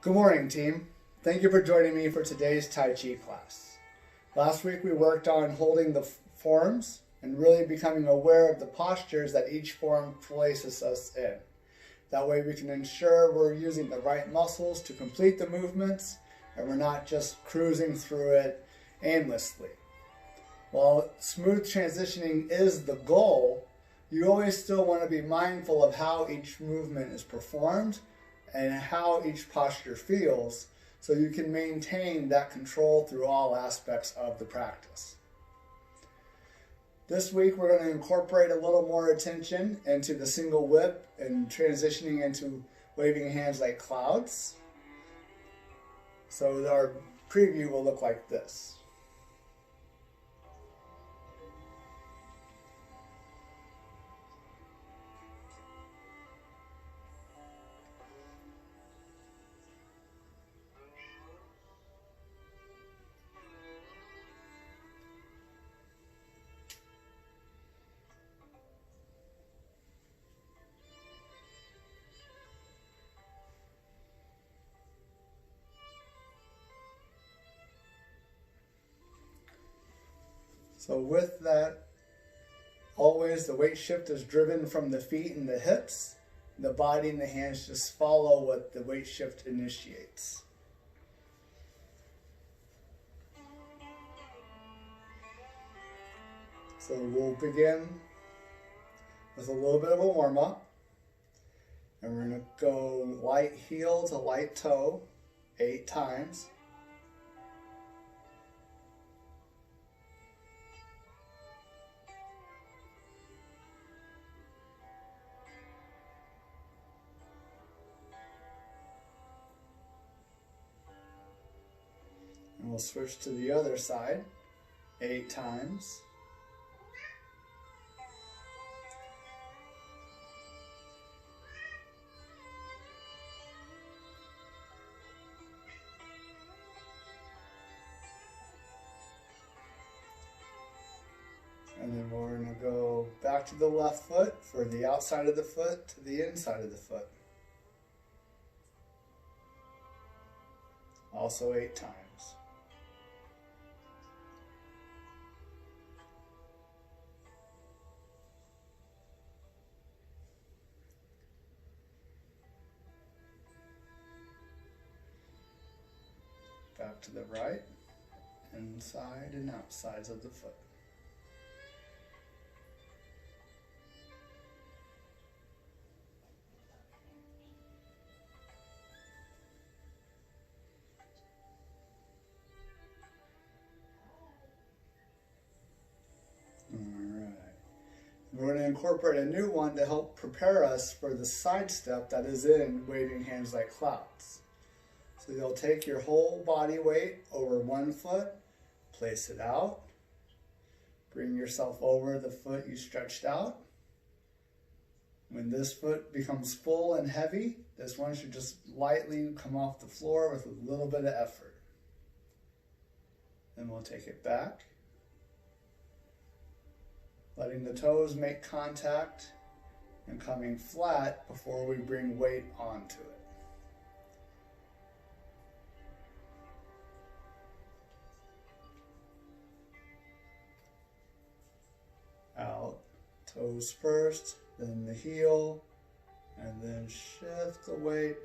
Good morning, team. Thank you for joining me for today's Tai Chi class. Last week we worked on holding the forms and really becoming aware of the postures that each form places us in. That way we can ensure we're using the right muscles to complete the movements and we're not just cruising through it aimlessly. While smooth transitioning is the goal, you always still want to be mindful of how each movement is performed and how each posture feels so you can maintain that control through all aspects of the practice. This week we're going to incorporate a little more attention into the single whip and transitioning into waving hands like clouds. So our preview will look like this. So with that, always the weight shift is driven from the feet and the hips. The body and the hands just follow what the weight shift initiates. So we'll begin with a little bit of a warm-up. And we're going to go light heel to light toe 8 times. And we'll switch to the other side 8 times. And then we're going to go back to the left foot for the outside of the foot to the inside of the foot. Also 8 times. Back to the right, inside and outsides of the foot. We're going to incorporate a new one to help prepare us for the side step that is in waving hands like clouds. So you'll take your whole body weight over one foot, place it out, bring yourself over the foot you stretched out. When this foot becomes full and heavy, this one should just lightly come off the floor with a little bit of effort. Then we'll take it back, letting the toes make contact and coming flat before we bring weight onto it. Out, toes first, then the heel, and then shift the weight,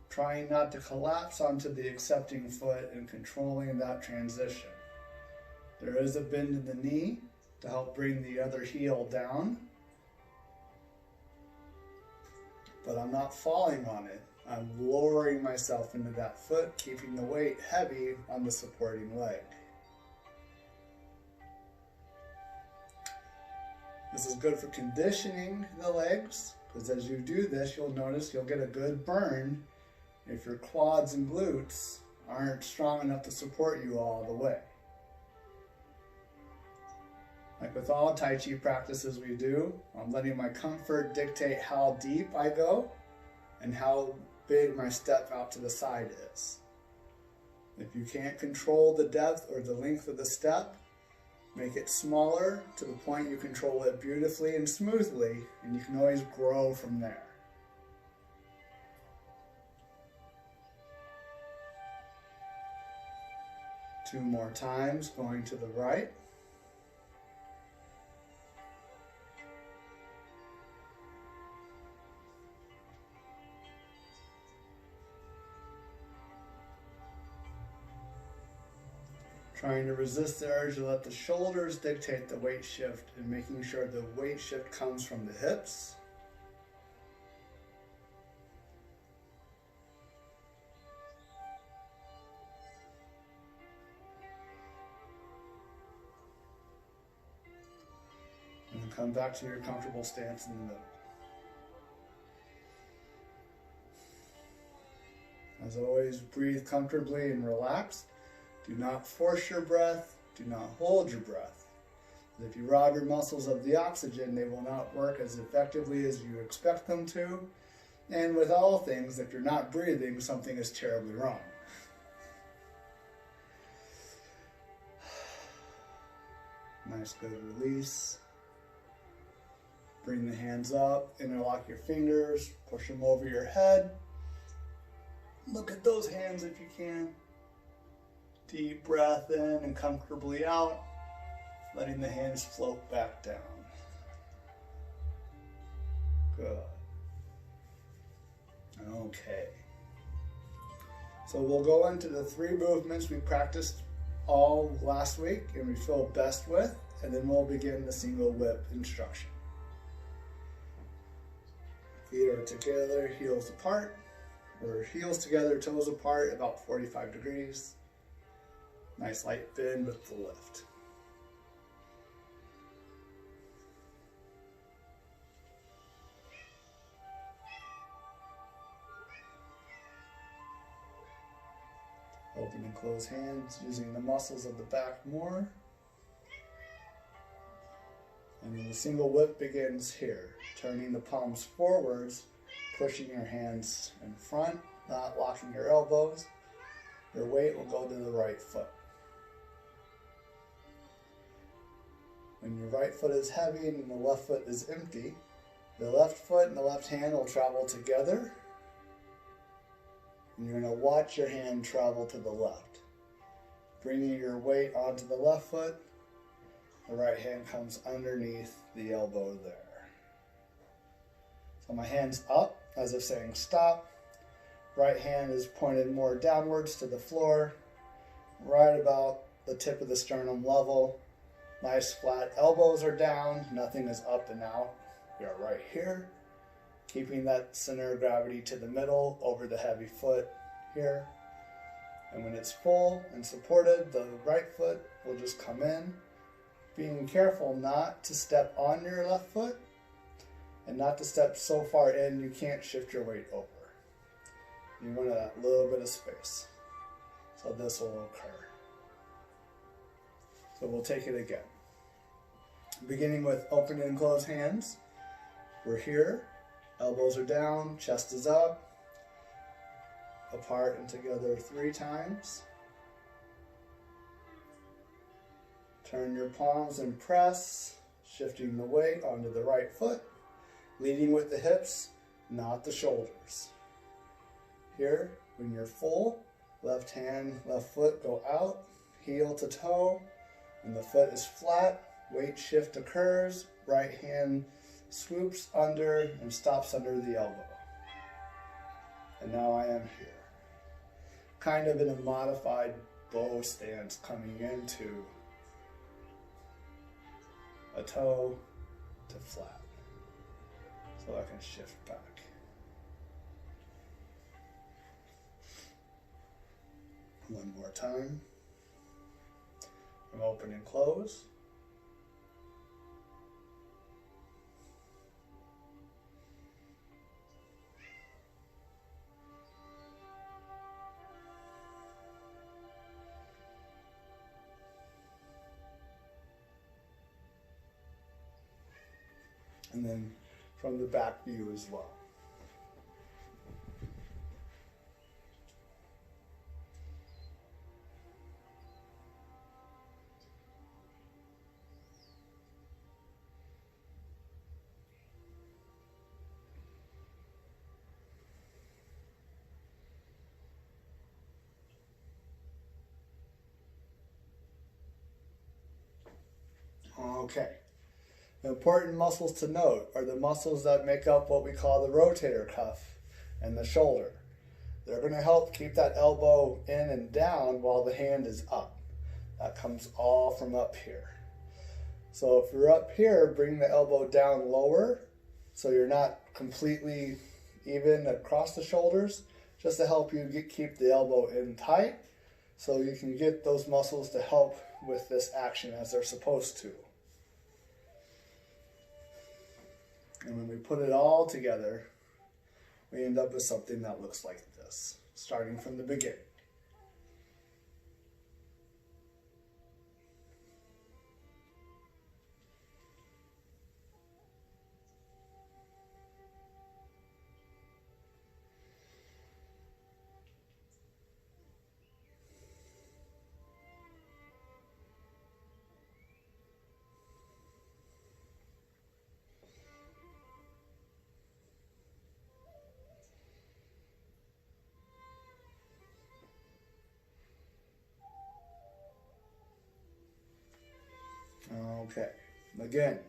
trying not to collapse onto the accepting foot and controlling that transition. There is a bend in the knee to help bring the other heel down, but I'm not falling on it. I'm lowering myself into that foot, keeping the weight heavy on the supporting leg. This is good for conditioning the legs, because as you do this, you'll notice you'll get a good burn if your quads and glutes aren't strong enough to support you all the way. Like with all Tai Chi practices we do, I'm letting my comfort dictate how deep I go and how big my step out to the side is. If you can't control the depth or the length of the step, make it smaller to the point you control it beautifully and smoothly, and you can always grow from there. 2 more times, going to the right. Trying to resist the urge to let the shoulders dictate the weight shift and making sure the weight shift comes from the hips. And then come back to your comfortable stance in the middle. As always, breathe comfortably and relaxed. Do not force your breath. Do not hold your breath. If you rob your muscles of the oxygen, they will not work as effectively as you expect them to. And with all things, if you're not breathing, something is terribly wrong. Nice, good release. Bring the hands up, interlock your fingers, push them over your head. Look at those hands if you can. Deep breath in and comfortably out, letting the hands float back down. Good. Okay. So we'll go into the 3 movements we practiced all last week and we feel best with, and then we'll begin the single whip instruction. Feet are together, heels apart, or heels together, toes apart, about 45 degrees. Nice light bend with the lift. Open and close hands using the muscles of the back more. And then the single whip begins here, turning the palms forwards, pushing your hands in front, not locking your elbows. Your weight will go to the right foot. When your right foot is heavy and the left foot is empty, the left foot and the left hand will travel together. And you're going to watch your hand travel to the left. Bringing your weight onto the left foot, the right hand comes underneath the elbow there. So my hand's up as if saying stop. Right hand is pointed more downwards to the floor, right about the tip of the sternum level. Nice flat elbows are down, nothing is up and out. We are right here, keeping that center of gravity to the middle over the heavy foot here. And when it's full and supported, the right foot will just come in, being careful not to step on your left foot and not to step so far in you can't shift your weight over. You want that little bit of space. So this will occur. So we'll take it again. Beginning with open and closed hands. We're here. Elbows are down, chest is up. Apart and together 3 times. Turn your palms and press, shifting the weight onto the right foot, leading with the hips, not the shoulders. Here, when you're full, left hand, left foot go out, heel to toe. When the foot is flat, weight shift occurs, right hand swoops under and stops under the elbow. And now I am here. Kind of in a modified bow stance coming into a toe to flat. So I can shift back. One more time. From open and close. And then from the back view as well. Okay. The important muscles to note are the muscles that make up what we call the rotator cuff and the shoulder. They're going to help keep that elbow in and down while the hand is up. That comes all from up here. So if you're up here, bring the elbow down lower so you're not completely even across the shoulders, just to help you keep the elbow in tight so you can get those muscles to help with this action as they're supposed to. And when we put it all together, we end up with something that looks like this, starting from the beginning. Okay, again,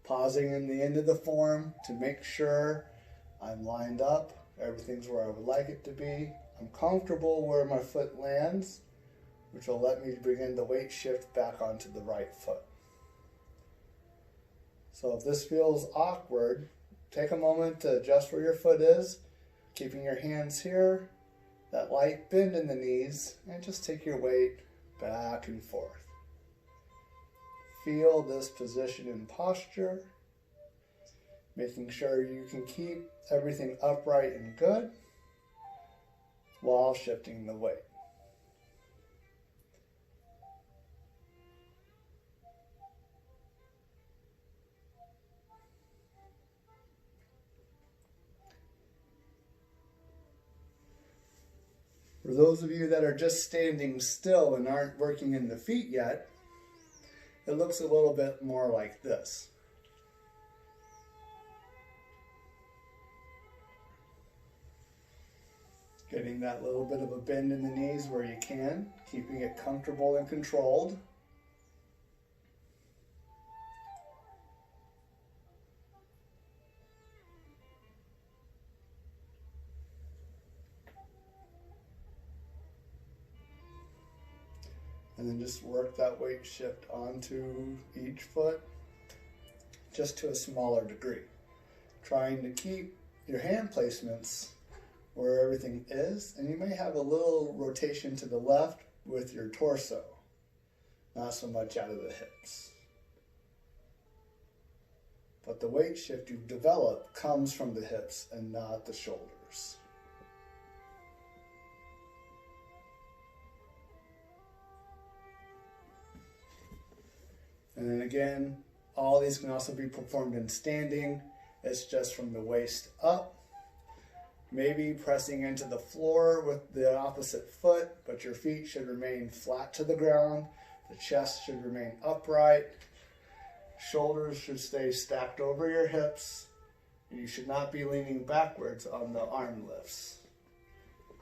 pausing in the end of the form to make sure I'm lined up, everything's where I would like it to be. I'm comfortable where my foot lands, which will let me bring the weight shift back onto the right foot. So if this feels awkward, take a moment to adjust where your foot is, keeping your hands here, that light bend in the knees, and just take your weight back and forth. Feel this position and posture, making sure you can keep everything upright and good while shifting the weight. For those of you that are just standing still and aren't working in the feet yet, it looks a little bit more like this. Getting that little bit of a bend in the knees where you can, keeping it comfortable and controlled. And then just work that weight shift onto each foot, just to a smaller degree. Trying to keep your hand placements where everything is, and you may have a little rotation to the left with your torso, not so much out of the hips. But the weight shift you develop comes from the hips and not the shoulders. And then again, all these can also be performed in standing. It's just from the waist up. Maybe pressing into the floor with the opposite foot, but your feet should remain flat to the ground. The chest should remain upright. Shoulders should stay stacked over your hips. And you should not be leaning backwards on the arm lifts.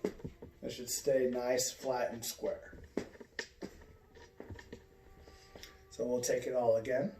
It should stay nice, flat, and square. So we'll take it all again.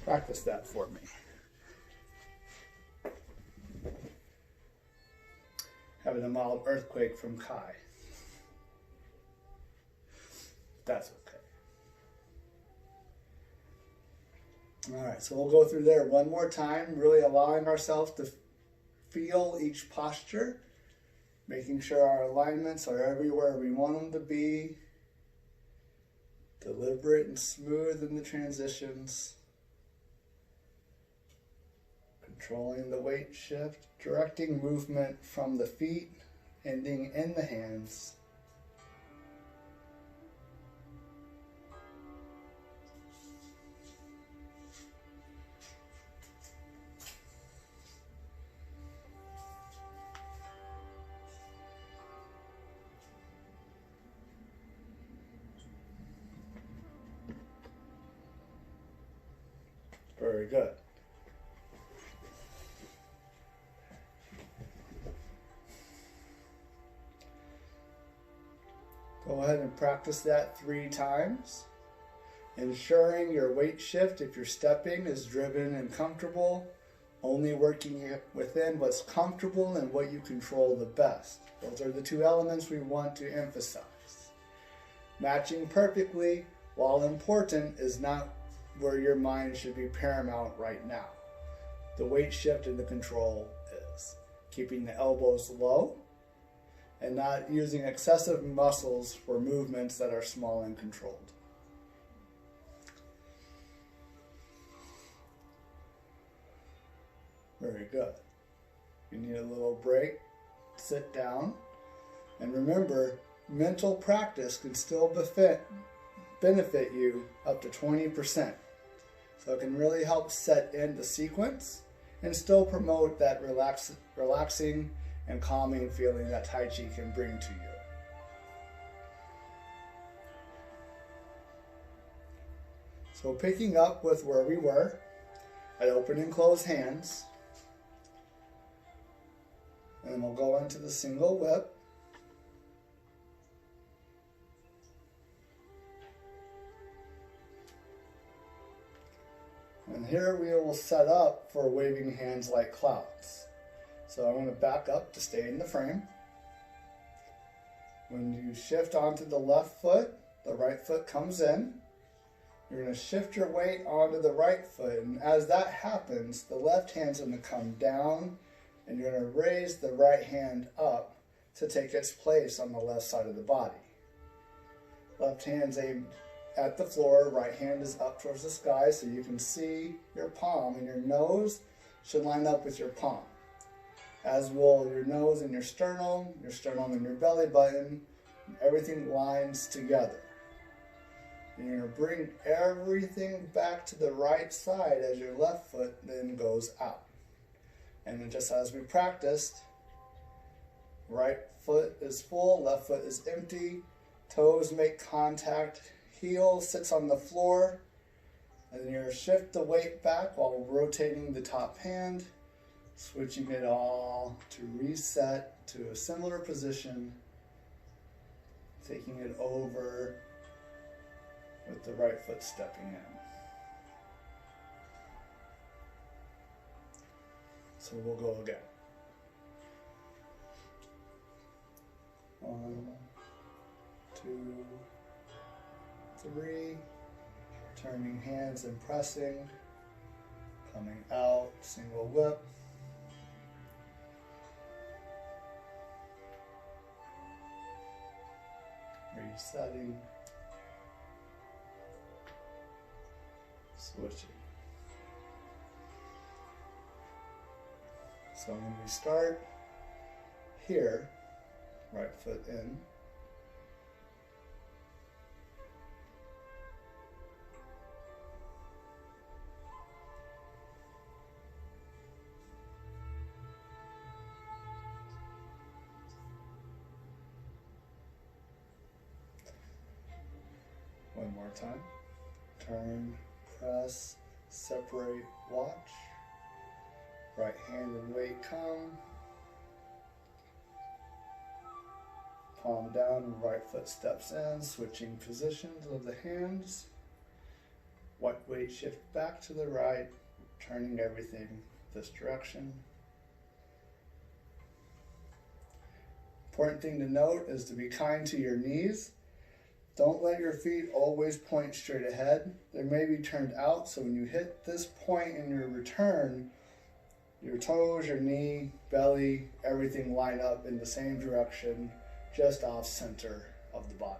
Practice that for me. Having a mild earthquake from Kai. That's okay. All right, so we'll go through there one more time, really allowing ourselves to feel each posture, making sure our alignments are everywhere we want them to be, deliberate and smooth in the transitions. Controlling the weight shift, directing movement from the feet, ending in the hands. Very good. Go ahead and practice that 3 times. Ensuring your weight shift, if you're stepping, is driven and comfortable. Only working within what's comfortable and what you control the best. Those are the 2 elements we want to emphasize. Matching perfectly, while important, is not where your mind should be paramount right now. The weight shift and the control is. Keeping the elbows low and not using excessive muscles for movements that are small and controlled. Very good. You need a little break, sit down, and remember, mental practice can still benefit you up to 20%. So it can really help set in the sequence and still promote that relaxing and calming feeling that Tai Chi can bring to you. So picking up with where we were at open and closed hands, and then we'll go into the single whip. And here we will set up for waving hands like clouds. So I'm going to back up to stay in the frame. When you shift onto the left foot, the right foot comes in. You're going to shift your weight onto the right foot, and as that happens, the left hand's going to come down, and you're going to raise the right hand up to take its place on the left side of the body. Left hand's aimed at the floor, right hand is up towards the sky so you can see your palm, and your nose should line up with your palm. As will your nose and your sternum and your belly button, everything lines together. And you're going to bring everything back to the right side as your left foot then goes out. And then just as we practiced, right foot is full, left foot is empty, toes make contact, heel sits on the floor, and then you're going to shift the weight back while rotating the top hand, switching it all to reset to a similar position, taking it over with the right foot stepping in. So we'll go again. 1, 2, 3. Turning hands and pressing. Coming out, single whip. Resetting. Switching. So when we start here, right foot in, one more time, turn, press, separate, watch. Right hand and weight come. Palm down and right foot steps in, switching positions of the hands. What weight shift back to the right, turning everything this direction. Important thing to note is to be kind to your knees. Don't let your feet always point straight ahead. They may be turned out, so when you hit this point in your return, your toes, your knee, belly, everything line up in the same direction, just off center of the body.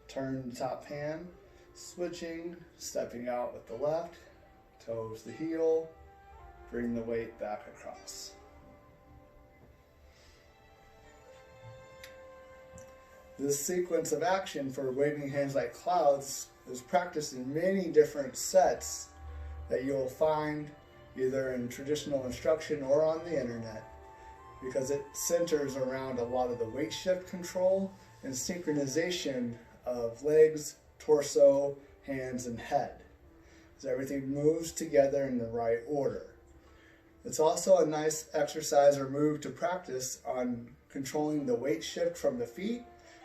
Turn the top hand, switching, stepping out with the left, toes to heel, bring the weight back across. This sequence of action for waving hands like clouds is practiced in many different sets that you'll find either in traditional instruction or on the internet, because it centers around a lot of the weight shift control and synchronization of legs, torso, hands, and head. so everything moves together in the right order. It's also a nice exercise or move to practice on controlling the weight shift from the feet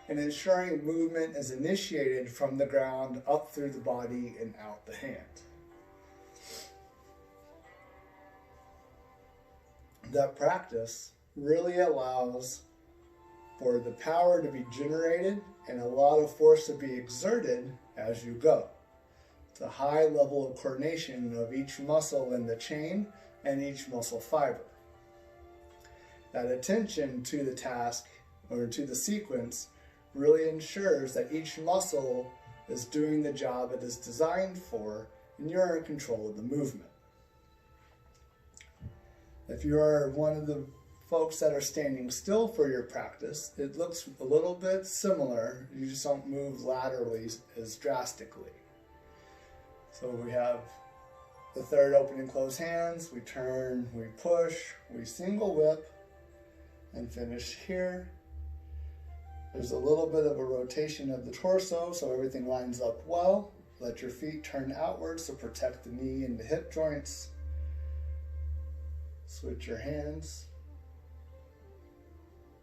and ensuring movement is initiated from the ground up through the body and out the hand. That practice really allows for the power to be generated and a lot of force to be exerted as you go. It's a high level of coordination of each muscle in the chain and each muscle fiber. That attention to the task or to the sequence really ensures that each muscle is doing the job it is designed for and you're in control of the movement. If you are one of the folks that are standing still for your practice, it looks a little bit similar. You just don't move laterally as drastically. So we have the third open and close hands. We turn, we push, we single whip, and finish here. There's a little bit of a rotation of the torso so everything lines up well. Let your feet turn outwards to protect the knee and the hip joints. Switch your hands.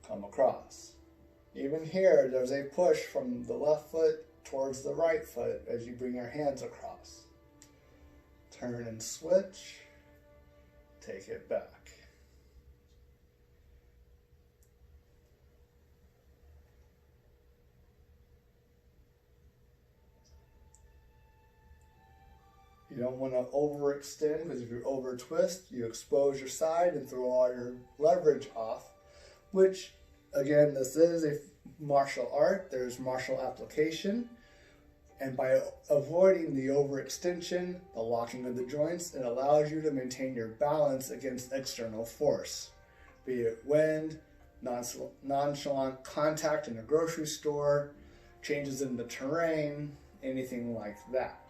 Come across. Even here, there's a push from the left foot towards the right foot as you bring your hands across. Turn and switch. Take it back. You don't want to overextend because if you over twist, you expose your side and throw all your leverage off, which again, this is a martial art. There's martial application. And by avoiding the overextension, the locking of the joints, it allows you to maintain your balance against external force, be it wind, nonchalant contact in a grocery store, changes in the terrain, anything like that.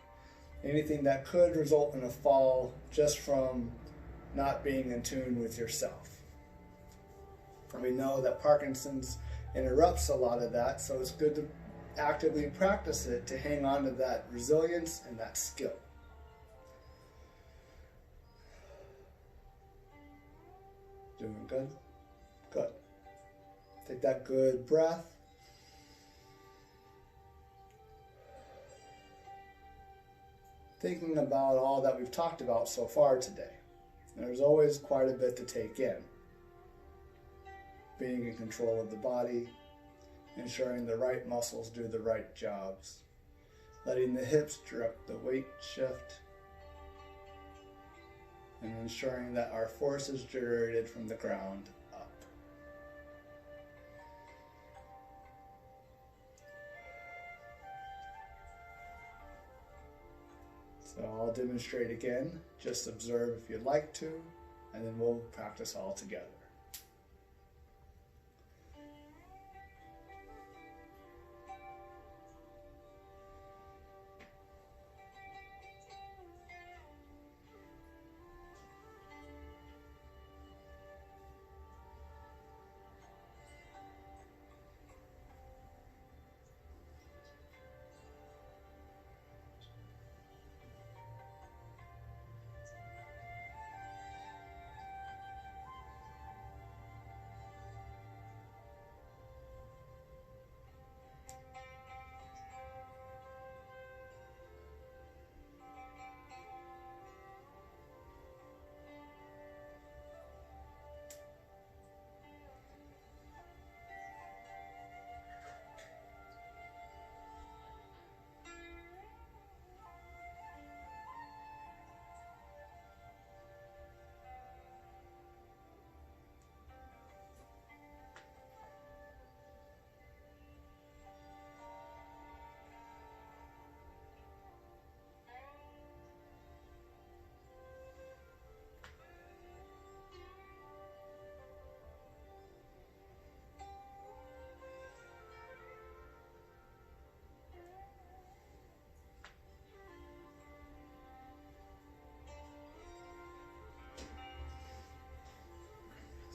Anything that could result in a fall just from not being in tune with yourself. And we know that Parkinson's interrupts a lot of that, so it's good to actively practice it to hang on to that resilience and that skill. Doing good? Good. Take that good breath. Thinking about all that we've talked about so far today. There's always quite a bit to take in. Being in control of the body, ensuring the right muscles do the right jobs, letting the hips direct the weight shift, and ensuring that our force is generated from the ground up. So I'll demonstrate again, just observe if you'd like to, and then we'll practice all together.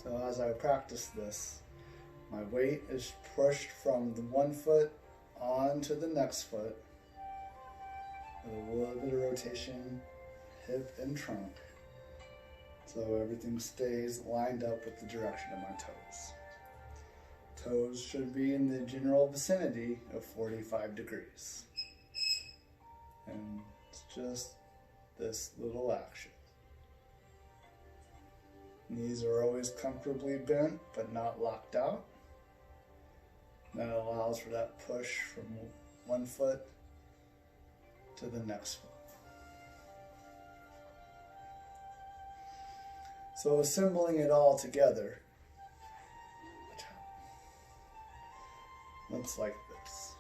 So as I practice this, my weight is pushed from the one foot onto the next foot. with a little bit of rotation, hip and trunk, so everything stays lined up with the direction of my toes. Toes should be in the general vicinity of 45 degrees. And it's just this little action. Knees are always comfortably bent but not locked out. That allows for that push from one foot to the next foot. So assembling it all together looks like this.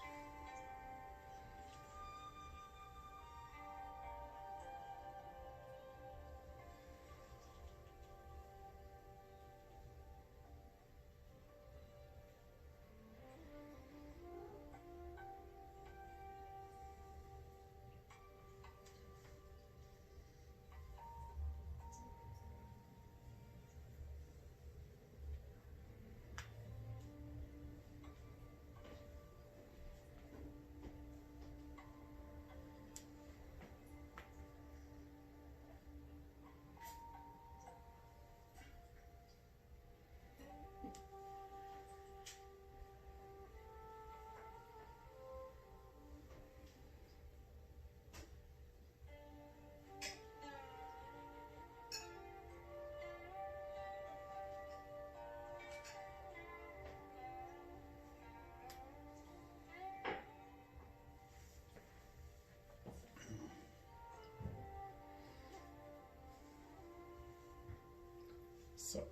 So,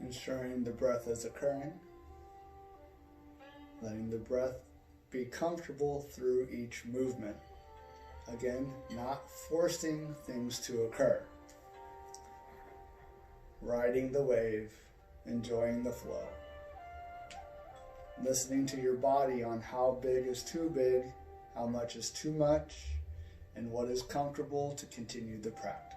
ensuring the breath is occurring, letting the breath be comfortable through each movement. Again, not forcing things to occur. Riding the wave, enjoying the flow. Listening to your body on how big is too big, how much is too much, and what is comfortable to continue the practice.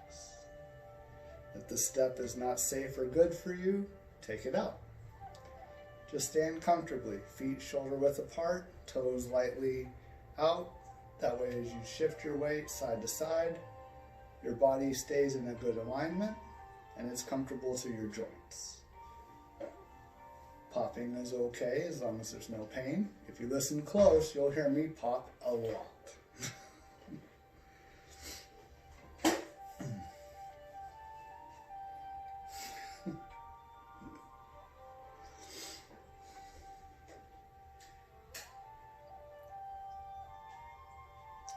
If the step is not safe or good for you, take it out. Just stand comfortably, feet shoulder width apart, toes lightly out. That way as you shift your weight side to side, your body stays in a good alignment and it's comfortable to your joints. Popping is okay as long as there's no pain. If you listen close, you'll hear me pop a lot.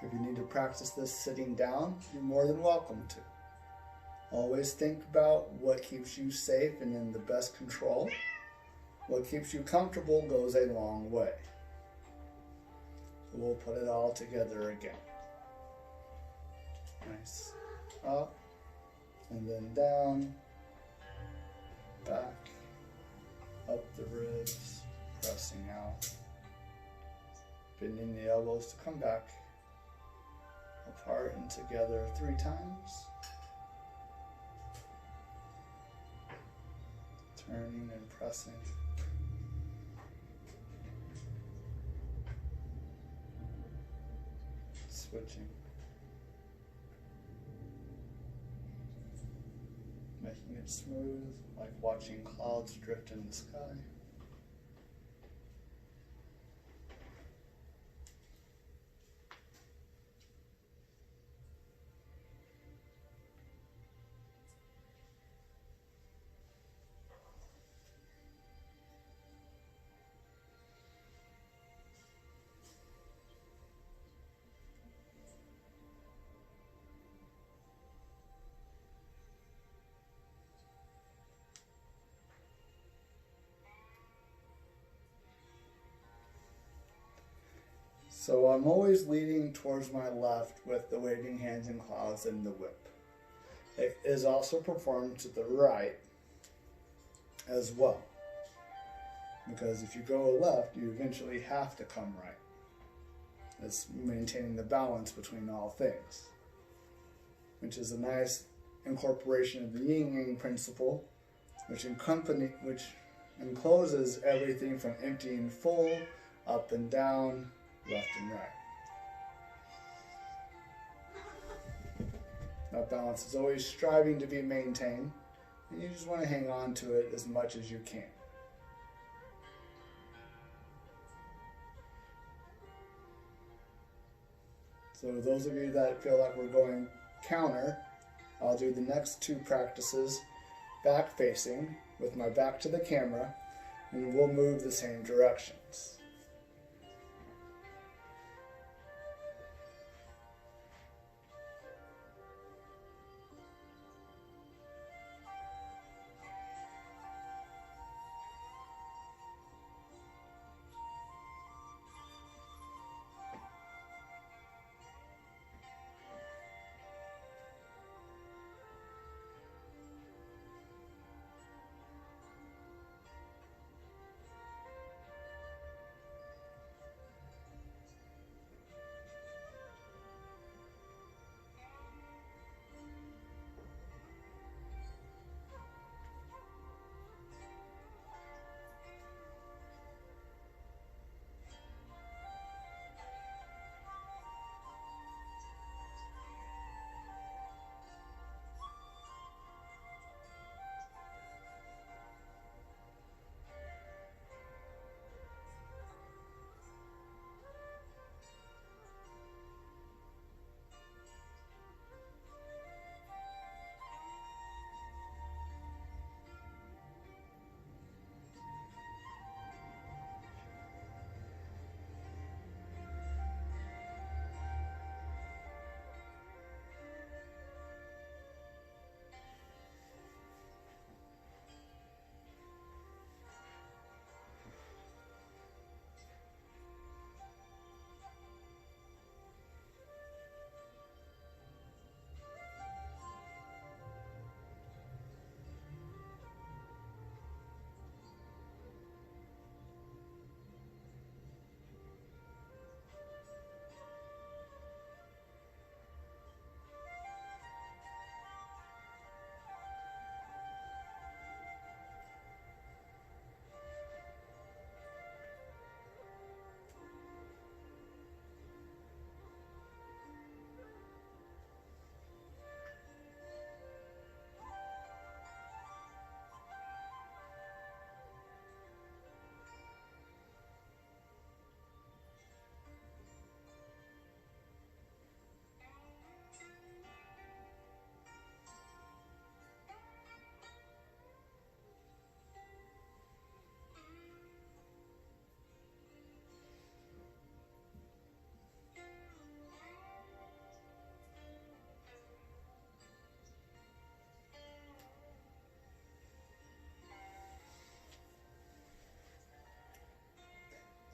If you need to practice this sitting down, you're more than welcome to. Always think about what keeps you safe and in the best control. What keeps you comfortable goes a long way. We'll put it all together again. Nice. Up, and then down, back, up the ribs, pressing out, bending the elbows to come back, apart and together 3 times. Turning and pressing. Switching. Making it smooth, like watching clouds drift in the sky. So I'm always leading towards my left with the waving hands and claws and the whip. It is also performed to the right as well. Because if you go left, you eventually have to come right. It's maintaining the balance between all things, which is a nice incorporation of the yin-yang principle, which encloses everything from empty and full, up and down, left and right. That balance is always striving to be maintained, and you just want to hang on to it as much as you can. So those of you that feel like we're going counter, I'll do the next two practices back facing with my back to the camera, and we'll move the same directions.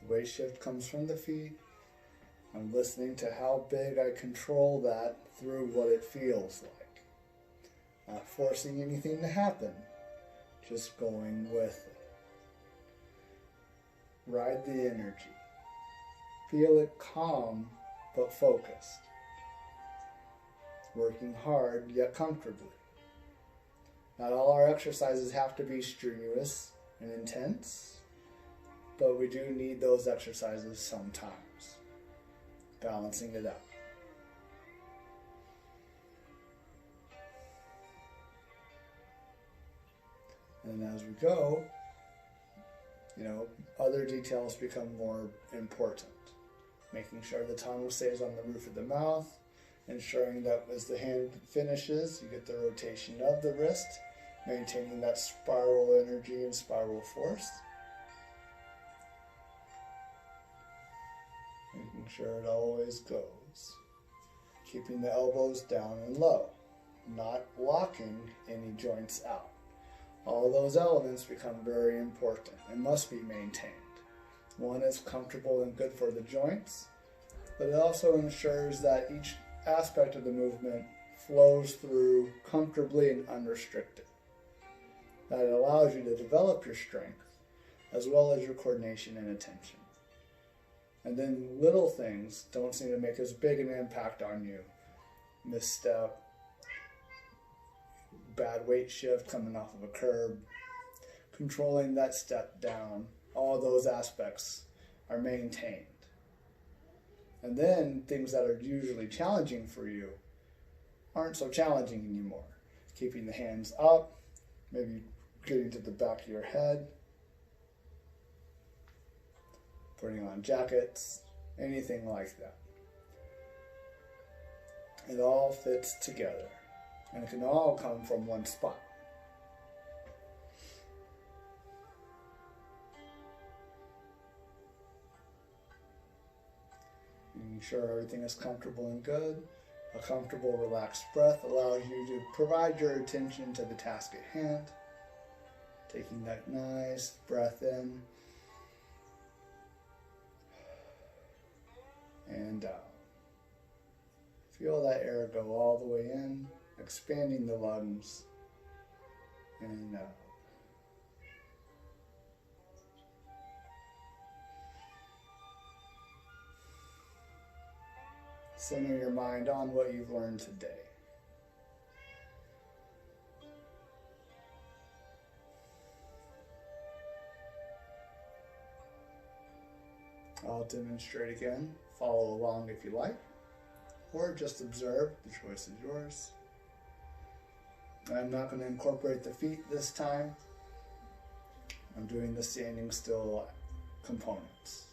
Weight shift comes from the feet. I'm listening to how big I control that through what it feels like. Not forcing anything to happen, just going with it. Ride the energy. Feel it calm but focused. Working hard yet comfortably. Not all our exercises have to be strenuous and intense, but we do need those exercises sometimes. Balancing it out. And as we go, other details become more important. Making sure the tongue stays on the roof of the mouth, ensuring that as the hand finishes, you get the rotation of the wrist, maintaining that spiral energy and spiral force. Making sure it always goes. Keeping the elbows down and low, not locking any joints out. All those elements become very important and must be maintained. One is comfortable and good for the joints, but it also ensures that each aspect of the movement flows through comfortably and unrestricted. That allows you to develop your strength as well as your coordination and attention. And then little things don't seem to make as big an impact on you. Misstep, bad weight shift coming off of a curb, controlling that step down, all those aspects are maintained. And then things that are usually challenging for you aren't so challenging anymore. Keeping the hands up, maybe getting to the back of your head, putting on jackets, anything like that. It all fits together, and it can all come from one spot. Making sure everything is comfortable and good. A comfortable, relaxed breath allows you to provide your attention to the task at hand. Taking that nice breath in and out. Feel that air go all the way in, expanding the lungs and out. Center your mind on what you've learned today. I'll demonstrate again. Follow along if you like, or just observe. The choice is yours. I'm not going to incorporate the feet this time. I'm doing the standing still components.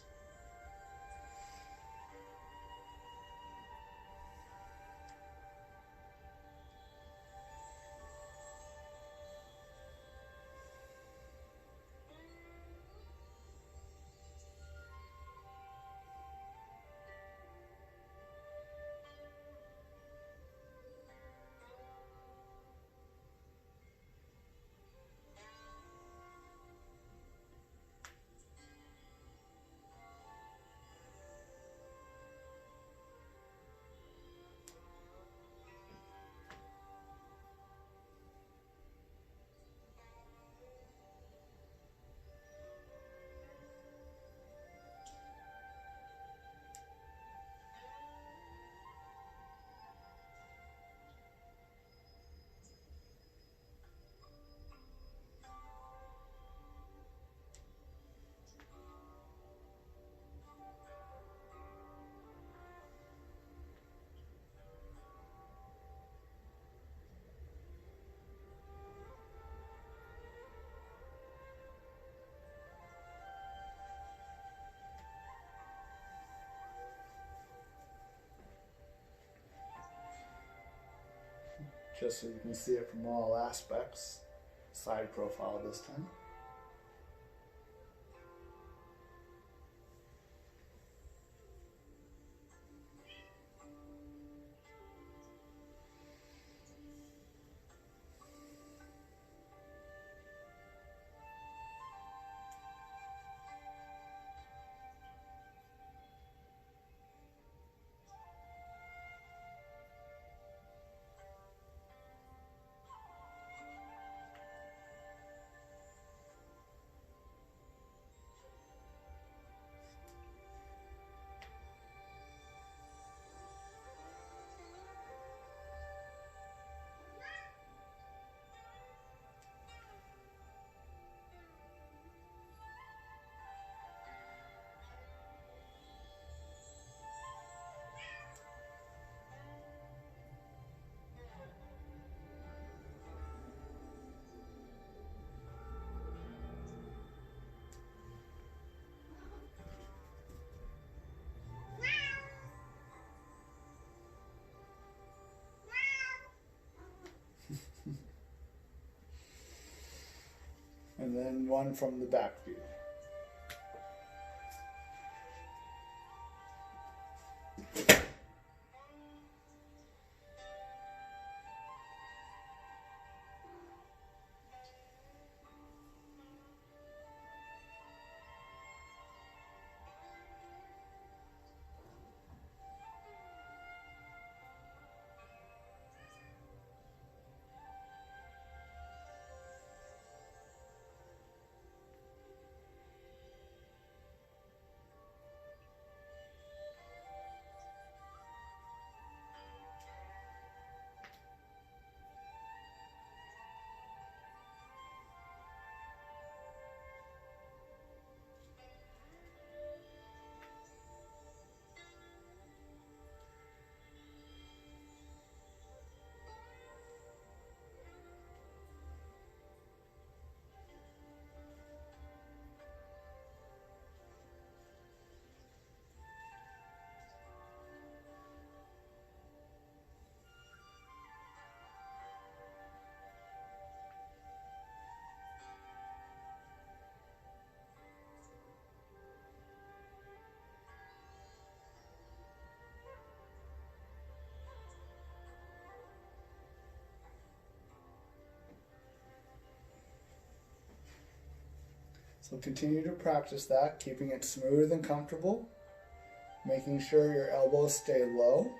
Just so you can see it from all aspects. Side profile this time. And then one from the back view. So continue to practice that, keeping it smooth and comfortable, making sure your elbows stay low,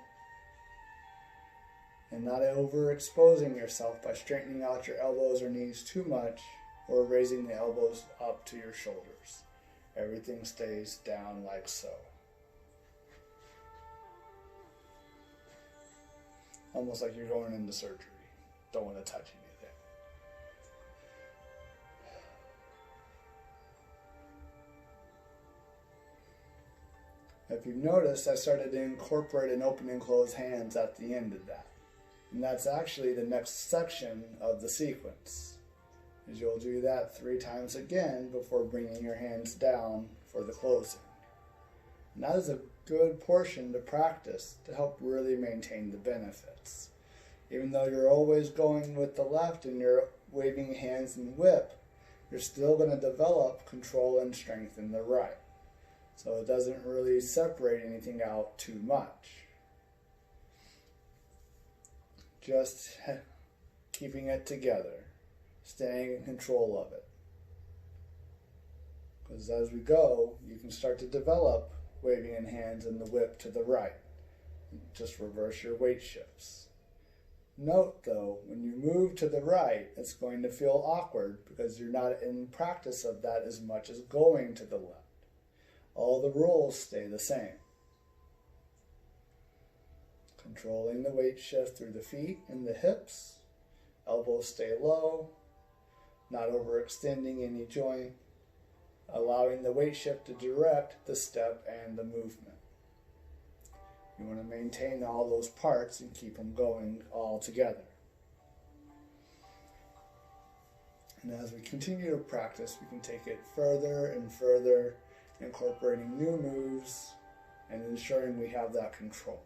and not overexposing yourself by straightening out your elbows or knees too much or raising the elbows up to your shoulders. Everything stays down like so. Almost like you're going into surgery. Don't want to touch anything. If you've noticed, I started to incorporate an open and close hands at the end of that. And that's actually the next section of the sequence. Is you'll do that 3 times again before bringing your hands down for the closing. And that is a good portion to practice to help really maintain the benefits. Even though you're always going with the left and you're waving hands and whip, you're still going to develop control and strength in the right. So it doesn't really separate anything out too much. Just keeping it together, staying in control of it. Because as we go, you can start to develop waving in hands and the whip to the right. Just reverse your weight shifts. Note though, when you move to the right, it's going to feel awkward because you're not in practice of that as much as going to the left. All the rules stay the same. Controlling the weight shift through the feet and the hips. Elbows stay low, not overextending any joint. Allowing the weight shift to direct the step and the movement. You want to maintain all those parts and keep them going all together. And as we continue to practice, we can take it further and further, incorporating new moves and ensuring we have that control.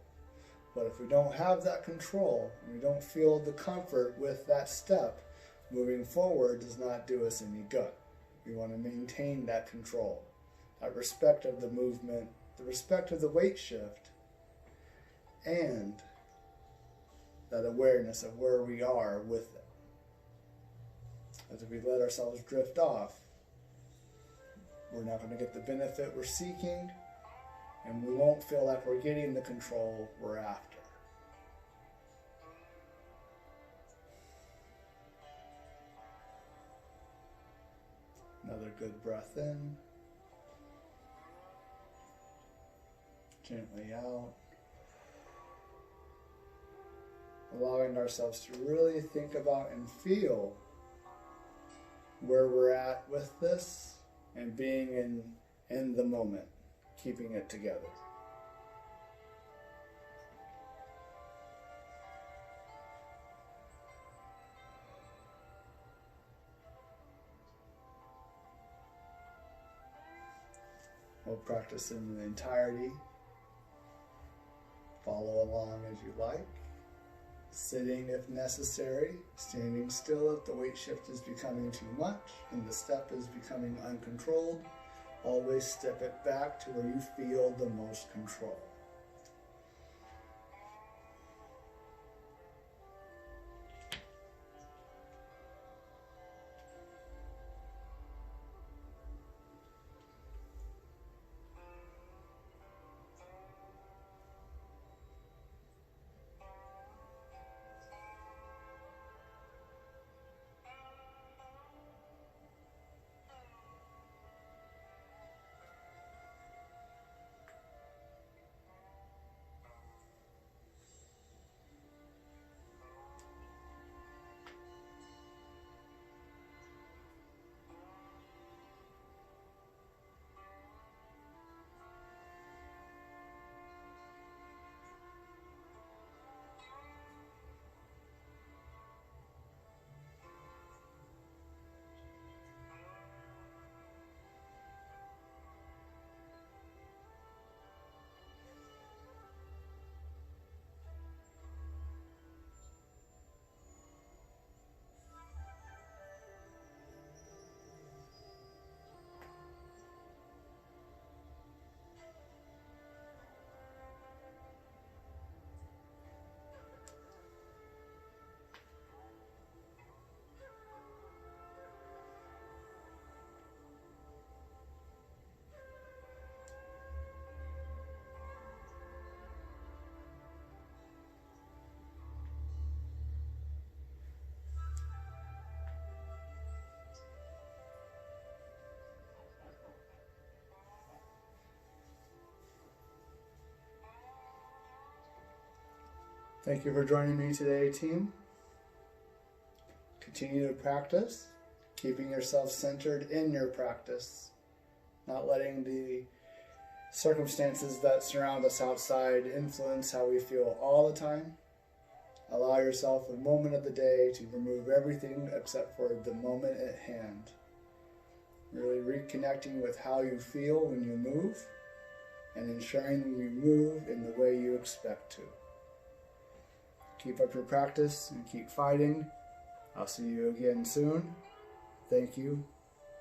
But if we don't have that control, and we don't feel the comfort with that step, moving forward does not do us any good. We want to maintain that control, that respect of the movement, the respect of the weight shift, and that awareness of where we are with it. As we let ourselves drift off, we're not going to get the benefit we're seeking, and we won't feel like we're getting the control we're after. Another good breath in, gently out, allowing ourselves to really think about and feel where we're at with this and being in the moment, keeping it together. We'll practice in the entirety. Follow along as you like. Sitting if necessary, standing still if the weight shift is becoming too much and the step is becoming uncontrolled. Always step it back to where you feel the most control. Thank you for joining me today, team. Continue to practice, keeping yourself centered in your practice, not letting the circumstances that surround us outside influence how we feel all the time. Allow yourself a moment of the day to remove everything except for the moment at hand. Really reconnecting with how you feel when you move and ensuring you move in the way you expect to. Keep up your practice and keep fighting. I'll see you again soon. Thank you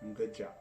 and good job.